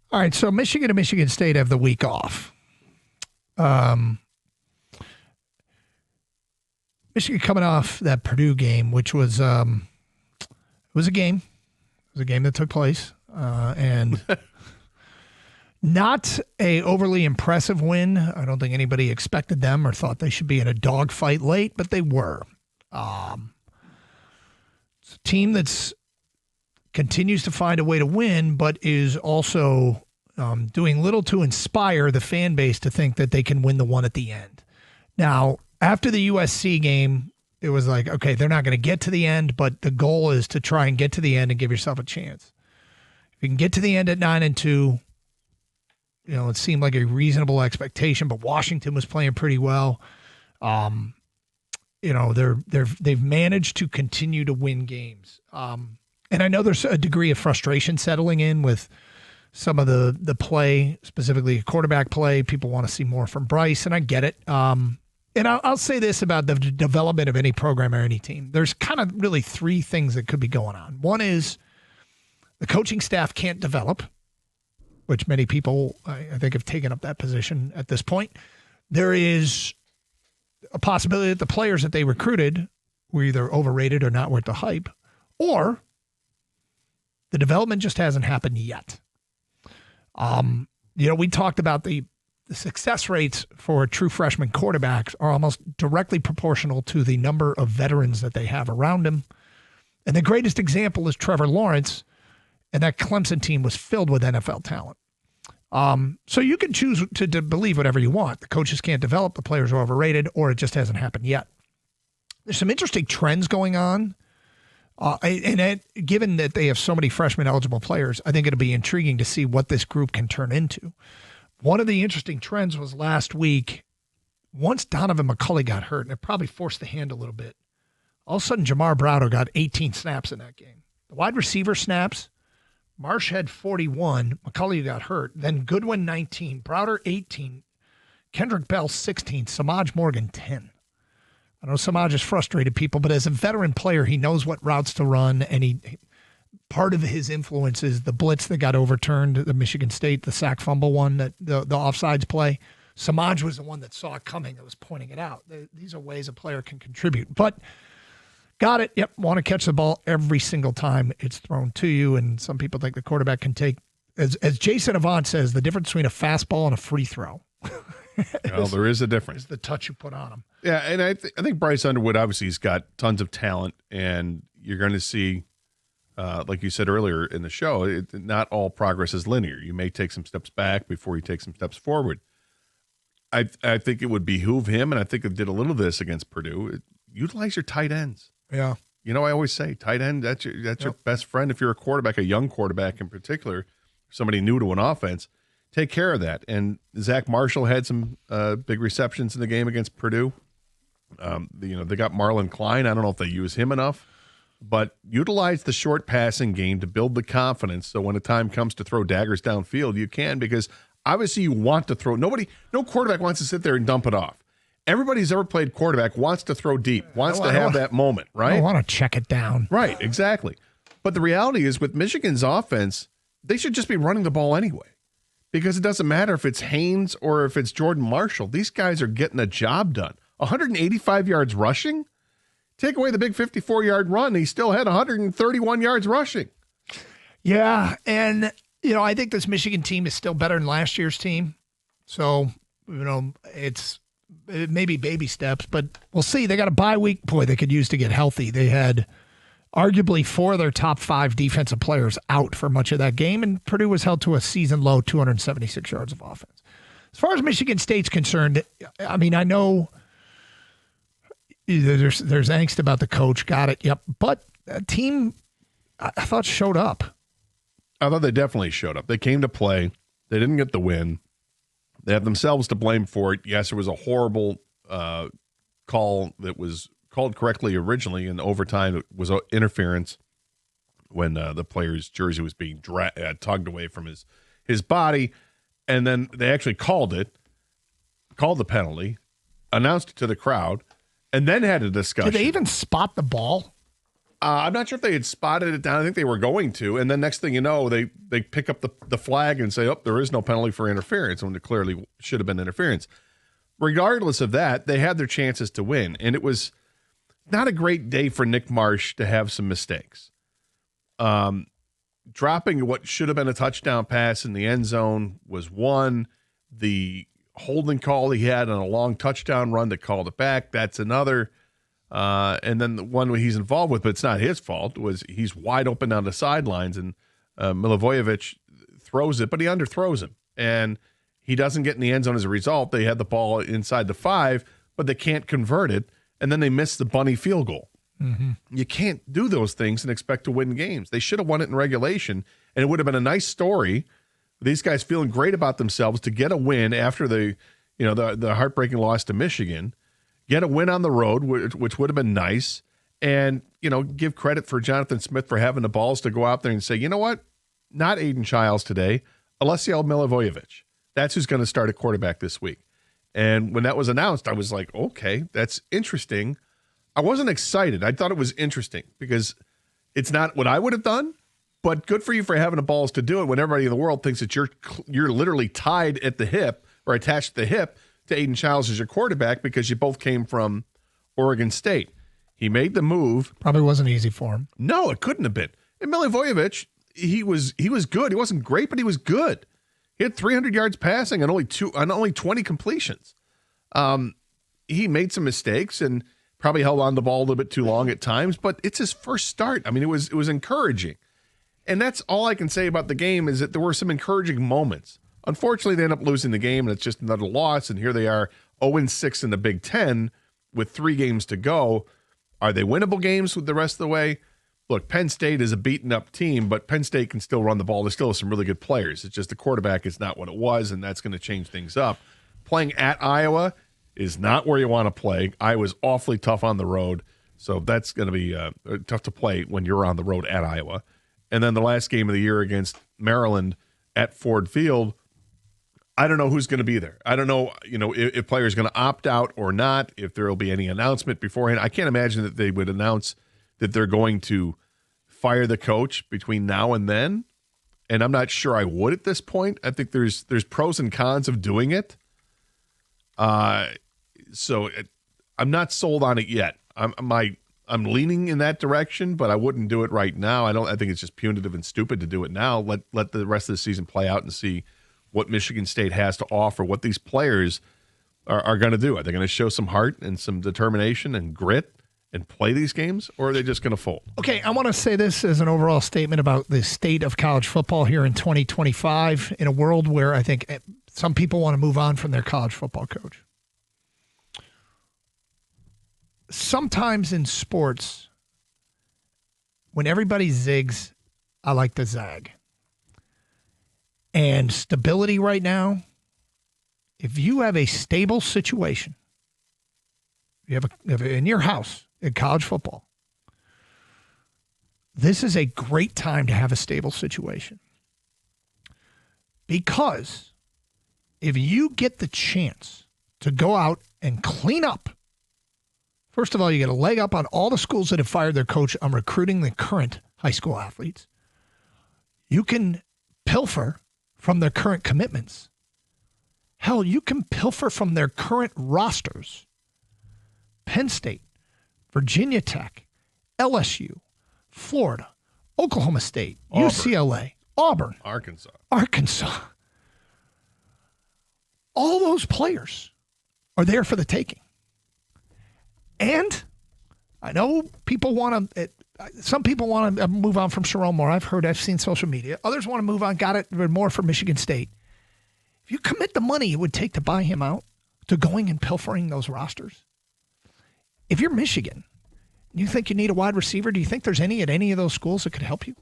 All right, so Michigan and Michigan State have the week off. Michigan coming off that Purdue game, which was it was a game. It was a game that took place, and not a overly impressive win. I don't think anybody expected them or thought they should be in a dogfight late, but they were. It's a team that's continues to find a way to win, but is also doing little to inspire the fan base to think that they can win the one at the end. Now, after the USC game, it was like, okay, they're not going to get to the end, but the goal is to try and get to the end and give yourself a chance. If you can get to the end at 9-2, it seemed like a reasonable expectation, but Washington was playing pretty well. They've managed to continue to win games. And I know there's a degree of frustration settling in with some of the play, specifically quarterback play. People want to see more from Bryce, and I get it. And I'll say this about the development of any program or any team. There's kind of really three things that could be going on. One is the coaching staff can't develop, which many people, I think, have taken up that position at this point. There is a possibility that the players that they recruited were either overrated or not worth the hype, or the development just hasn't happened yet. We talked about the success rates for true freshman quarterbacks are almost directly proportional to the number of veterans that they have around them. And the greatest example is Trevor Lawrence, and that Clemson team was filled with NFL talent. So you can choose to believe whatever you want. The coaches can't develop, the players are overrated, or it just hasn't happened yet. There's some interesting trends going on. Given that they have so many freshman eligible players, I think it'll be intriguing to see what this group can turn into. One of the interesting trends was last week, once Donovan McCulley got hurt, and it probably forced the hand a little bit, all of a sudden Jamar Browder got 18 snaps in that game. The wide receiver snaps, Marsh had 41, McCulley got hurt, then Goodwin 19, Browder 18, Kendrick Bell 16, Samaj Morgan 10. I know Samaj has frustrated people, but as a veteran player, he knows what routes to run, and part of his influence is the blitz that got overturned, the Michigan State, the sack fumble one, that the offsides play. Samaj was the one that saw it coming, that was pointing it out. These are ways a player can contribute. But got it. Yep, want to catch the ball every single time it's thrown to you, and some people think the quarterback can take, as Jason Avant says, the difference between a fastball and a free throw. Well, there is a difference. Is the touch you put on him. Yeah, and I think Bryce Underwood, obviously, he's got tons of talent, and you're going to see, like you said earlier in the show, not all progress is linear. You may take some steps back before you take some steps forward. I think it would behoove him, and I think it did a little of this against Purdue, utilize your tight ends. Yeah. I always say, tight end, that's your best friend if you're a quarterback, a young quarterback in particular, somebody new to an offense. Take care of that. And Zach Marshall had some big receptions in the game against Purdue. They got Marlon Klein. I don't know if they use him enough, but utilize the short passing game to build the confidence so when the time comes to throw daggers downfield, you can, because obviously you want to throw. No quarterback wants to sit there and dump it off. Everybody who's ever played quarterback wants to throw deep, wants to have that moment, right? I want to check it down. Right, exactly. But the reality is with Michigan's offense, they should just be running the ball anyway. Because it doesn't matter if it's Haynes or if it's Jordan Marshall. These guys are getting the job done. 185 yards rushing? Take away the big 54-yard run, he still had 131 yards rushing. Yeah, and, I think this Michigan team is still better than last year's team. So, it may be baby steps, but we'll see. They got a bye week, they could use to get healthy. They had arguably 4 of their top 5 defensive players out for much of that game, and Purdue was held to a season-low 276 yards of offense. As far as Michigan State's concerned, I know there's angst about the coach. Got it, yep. But that team, I thought, showed up. I thought they definitely showed up. They came to play. They didn't get the win. They have themselves to blame for it. Yes, it was a horrible call that was called correctly originally. In overtime, it was interference when the player's jersey was being tugged away from his body. And then they actually called the penalty, announced it to the crowd, and then had a discussion. Did they even spot the ball? I'm not sure if they had spotted it down. I think they were going to. And then next thing you know, they pick up the flag and say, oh, there is no penalty for interference, when it clearly should have been interference. Regardless of that, they had their chances to win. And it was not a great day for Nick Marsh to have some mistakes. Dropping what should have been a touchdown pass in the end zone was one. The holding call he had on a long touchdown run that called it back, that's another. And then the one he's involved with, but it's not his fault, was he's wide open on the sidelines, and Milivojevic throws it, but he underthrows him. And he doesn't get in the end zone as a result. They had the ball inside the 5, but they can't convert it, and then they miss the bunny field goal. Mm-hmm. You can't do those things and expect to win games. They should have won it in regulation, and it would have been a nice story. These guys feeling great about themselves to get a win after the heartbreaking loss to Michigan, get a win on the road, which would have been nice, and give credit for Jonathan Smith for having the balls to go out there and say, you know what, not Aiden Childs today, Alessio Milivojevic. That's who's going to start at quarterback this week. And when that was announced, I was like, okay, that's interesting. I wasn't excited. I thought it was interesting because it's not what I would have done, but good for you for having the balls to do it when everybody in the world thinks that you're literally tied at the hip or attached at the hip to Aiden Childs as your quarterback because you both came from Oregon State. He made the move. Probably wasn't easy for him. No, it couldn't have been. And Milivojevic, he was good. He wasn't great, but he was good. He had 300 yards passing and only 20 completions. He made some mistakes and probably held on the ball a little bit too long at times, but it's his first start. I mean, it was encouraging. And that's all I can say about the game is that there were some encouraging moments. Unfortunately, they end up losing the game, and it's just another loss, and here they are 0-6 in the Big Ten with 3 games to go. Are they winnable games with the rest of the way? Look, Penn State is a beaten-up team, but Penn State can still run the ball. There's still some really good players. It's just the quarterback is not what it was, and that's going to change things up. Playing at Iowa is not where you want to play. Iowa's awfully tough on the road, so that's going to be tough to play when you're on the road at Iowa. And then the last game of the year against Maryland at Ford Field, I don't know who's going to be there. I don't know, if players are going to opt out or not, if there will be any announcement beforehand. I can't imagine that they would announce that they're going to fire the coach between now and then. And I'm not sure I would at this point. I think there's pros and cons of doing it. So I'm not sold on it yet. I'm leaning in that direction, but I wouldn't do it right now. I think it's just punitive and stupid to do it now. Let the rest of the season play out and see what Michigan State has to offer, what these players are going to do. Are they going to show some heart and some determination and grit and play these games, or are they just going to fold? Okay, I want to say this as an overall statement about the state of college football here in 2025 in a world where I think some people want to move on from their college football coach. Sometimes in sports, when everybody zigs, I like to zag. And stability right now, if you have a stable situation, you have in your house in college football, this is a great time to have a stable situation. Because if you get the chance to go out and clean up, first of all, you get a leg up on all the schools that have fired their coach on recruiting the current high school athletes. You can pilfer from their current commitments. Hell, you can pilfer from their current rosters. Penn State, Virginia Tech, LSU, Florida, Oklahoma State, Auburn, UCLA, Auburn, Arkansas. All those players are there for the taking. And I know some people want to move on from Sherrone Moore. I've seen social media. Others want to move on, got it more for Michigan State. If you commit the money it would take to buy him out, to going and pilfering those rosters, if you're Michigan, you think you need a wide receiver, do you think there's any at any of those schools that could help you?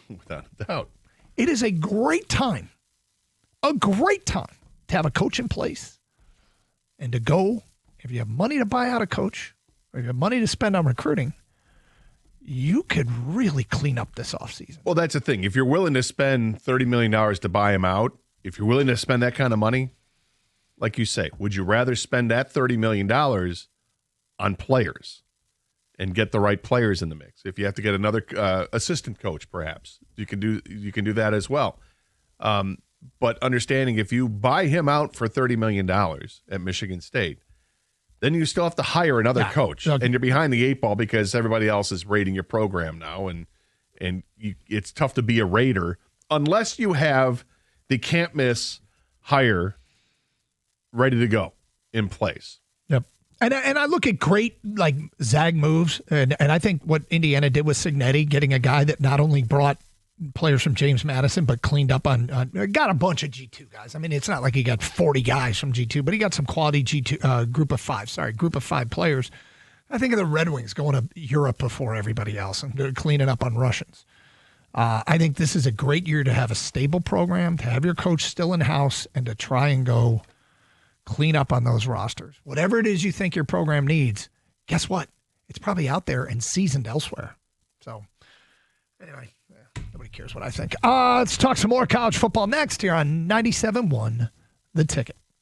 Without a doubt. It is a great time to have a coach in place and to go. If you have money to buy out a coach or if you have money to spend on recruiting, you could really clean up this offseason. Well, that's the thing. If you're willing to spend $30 million to buy him out, if you're willing to spend that kind of money, like you say, would you rather spend that $30 million on players? and get the right players in the mix. If you have to get another assistant coach, perhaps you can do that as well. But understanding if you buy him out for $30 million at Michigan State, then you still have to hire another coach, and you're behind the eight ball because everybody else is rating your program now, and it's tough to be a Raider unless you have the can't miss hire ready to go in place. Yep. And I look at great like Zag moves, and I think what Indiana did with Cignetti, getting a guy that not only brought players from James Madison, but cleaned up on got a bunch of G2 guys. I mean, it's not like he got 40 guys from G2, but he got some quality G2 group of five players. I think of the Red Wings going to Europe before everybody else and they're cleaning up on Russians. I think this is a great year to have a stable program, to have your coach still in-house, and to try and go clean up on those rosters. Whatever it is you think your program needs, guess what? It's probably out there and seasoned elsewhere. So, anyway, nobody cares what I think. Let's talk some more college football next here on 97.1 The Ticket.